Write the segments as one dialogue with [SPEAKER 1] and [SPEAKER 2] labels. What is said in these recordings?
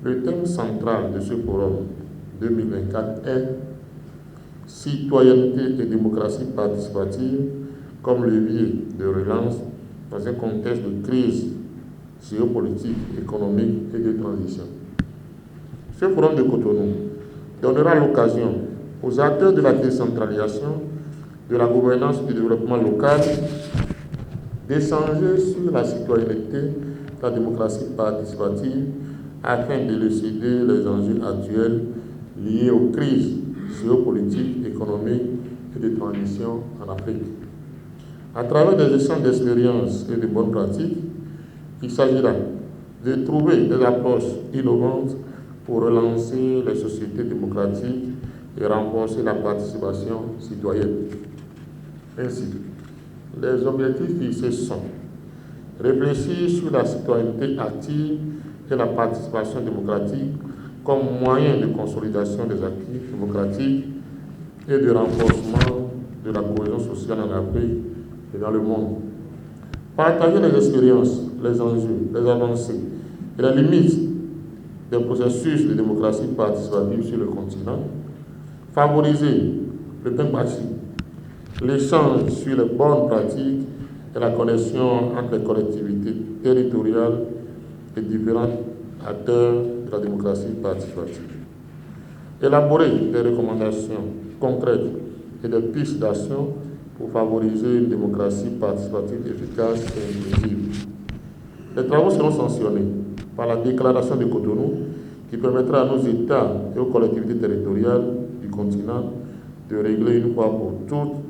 [SPEAKER 1] Le thème central de ce forum 2024 est citoyenneté et démocratie participative comme levier de relance dans un contexte de crise géopolitique, économique et de transition. Ce forum de Cotonou donnera l'occasion aux acteurs de la décentralisation, de la gouvernance et du développement local d'échanger sur la citoyenneté, la démocratie participative afin d'élucider les enjeux actuels liés aux crises géopolitiques, économiques et de transition en Afrique. À travers des échanges d'expériences et de bonnes pratiques, il s'agira de trouver des approches innovantes pour relancer les sociétés démocratiques et renforcer la participation citoyenne. Ainsi, les objectifs fixés sont réfléchir sur la citoyenneté active et la participation démocratique comme moyen de consolidation des acquis démocratiques et de renforcement de la cohésion sociale en Afrique et dans le monde. Partager les expériences, les enjeux, les avancées et les limites des processus de démocratie participative sur le continent. Favoriser le pain bâti, l'échange sur les bonnes pratiques et la connexion entre les collectivités territoriales et différents acteurs de la démocratie participative. Élaborer des recommandations concrètes et des pistes d'action pour favoriser une démocratie participative efficace et inclusive. Les travaux seront sanctionnés par la déclaration de Cotonou qui permettra à nos États et aux collectivités territoriales du continent de régler une fois pour toutes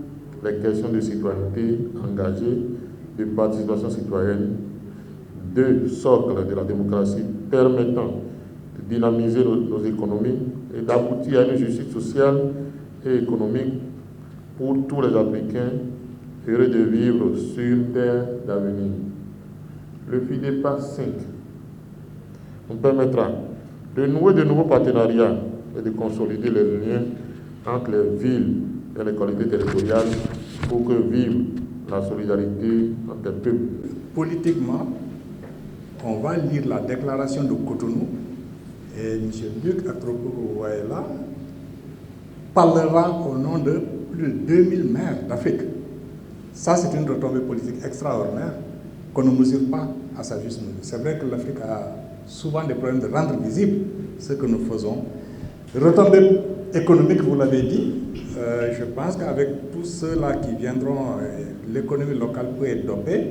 [SPEAKER 1] les questions de citoyenneté engagée, de participation citoyenne, deux socles de la démocratie permettant de dynamiser nos économies et d'aboutir à une justice sociale et économique pour tous les Africains heureux de vivre sur une terre d'avenir. Le FIDEPA 5 nous permettra de nouer de nouveaux partenariats et de consolider les liens entre les villes et les collectivités territoriales pour que vive la solidarité entre les peuples.
[SPEAKER 2] Politiquement, on va lire la déclaration de Cotonou et M. Luc Atropouwaïla parlera au nom de plus de 2000 maires d'Afrique. Ça, c'est une retombée politique extraordinaire qu'on ne mesure pas à sa juste mesure. C'est vrai que l'Afrique a souvent des problèmes de rendre visible ce que nous faisons. Retombée économique, vous l'avez dit, je pense qu'avec tous ceux-là qui viendront, l'économie locale peut être dopée.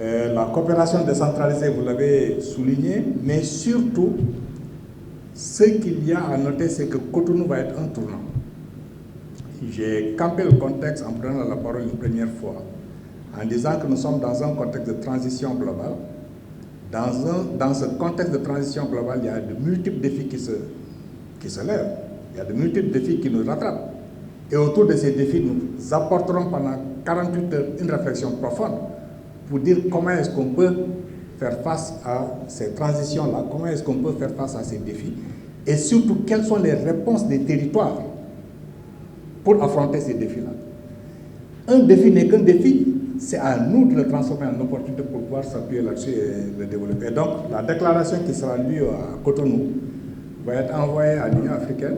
[SPEAKER 2] La coopération décentralisée, vous l'avez souligné, mais surtout, ce qu'il y a à noter, c'est que Cotonou va être un tournant. J'ai campé le contexte en prenant la parole une première fois, en disant que nous sommes dans un contexte de transition globale. Dans ce contexte de transition globale, il y a de multiples défis qui se lèvent. Il y a de multiples défis qui nous rattrapent. Et autour de ces défis, nous apporterons pendant 48 heures une réflexion profonde pour dire comment est-ce qu'on peut faire face à ces transitions-là, comment est-ce qu'on peut faire face à ces défis, et surtout quelles sont les réponses des territoires pour affronter ces défis-là. Un défi n'est qu'un défi, c'est à nous de le transformer en opportunité pour pouvoir s'appuyer là-dessus et le développer. Et donc, la déclaration qui sera lue à Cotonou va être envoyée à l'Union africaine,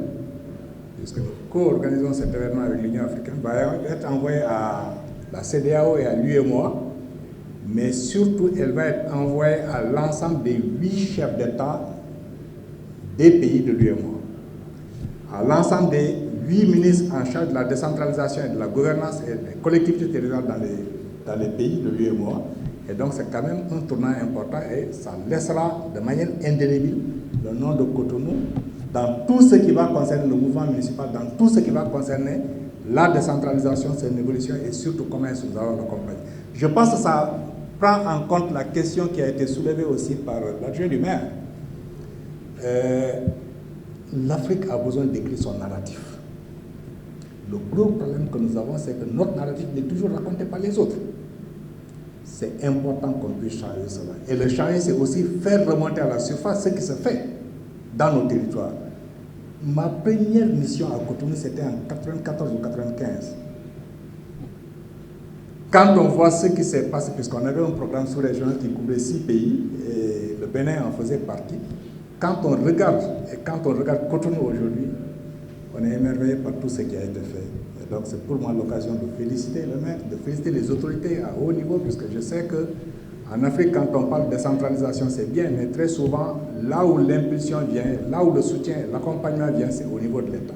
[SPEAKER 2] puisque nous co-organisons cet événement avec l'Union africaine, va être envoyée à la CEDEAO et à l'UEMOA, mais surtout, elle va être envoyée à l'ensemble des 8 chefs d'État des pays de l'UEMOA, à l'ensemble des 8 ministres en charge de la décentralisation et de la gouvernance et des collectivités territoriales dans les pays de l'UEMOA. Et donc, c'est quand même un tournant important et ça laissera de manière indélébile le nom de Cotonou dans tout ce qui va concerner le mouvement municipal, dans tout ce qui va concerner la décentralisation, son évolution et surtout comment est-ce que nous allons l'accompagner. Je pense que ça prend en compte la question qui a été soulevée aussi par l'adjoint du maire. L'Afrique a besoin d'écrire son narratif. Le gros problème que nous avons, c'est que notre narratif est toujours raconté par les autres. C'est important qu'on puisse changer cela. Et le changer, c'est aussi faire remonter à la surface ce qui se fait dans nos territoires. Ma première mission à Cotonou, c'était en 94 ou 95. Quand on voit ce qui s'est passé, puisqu'on avait un programme sous-régional qui couvrait 6 pays, et le Bénin en faisait partie, quand on regarde Cotonou aujourd'hui, on est émerveillé par tout ce qui a été fait. Et donc c'est pour moi l'occasion de féliciter le maire, de féliciter les autorités à haut niveau, puisque je sais qu'en Afrique, quand on parle de décentralisation, c'est bien, mais très souvent, là où l'impulsion vient, là où le soutien, l'accompagnement vient, c'est au niveau de l'État.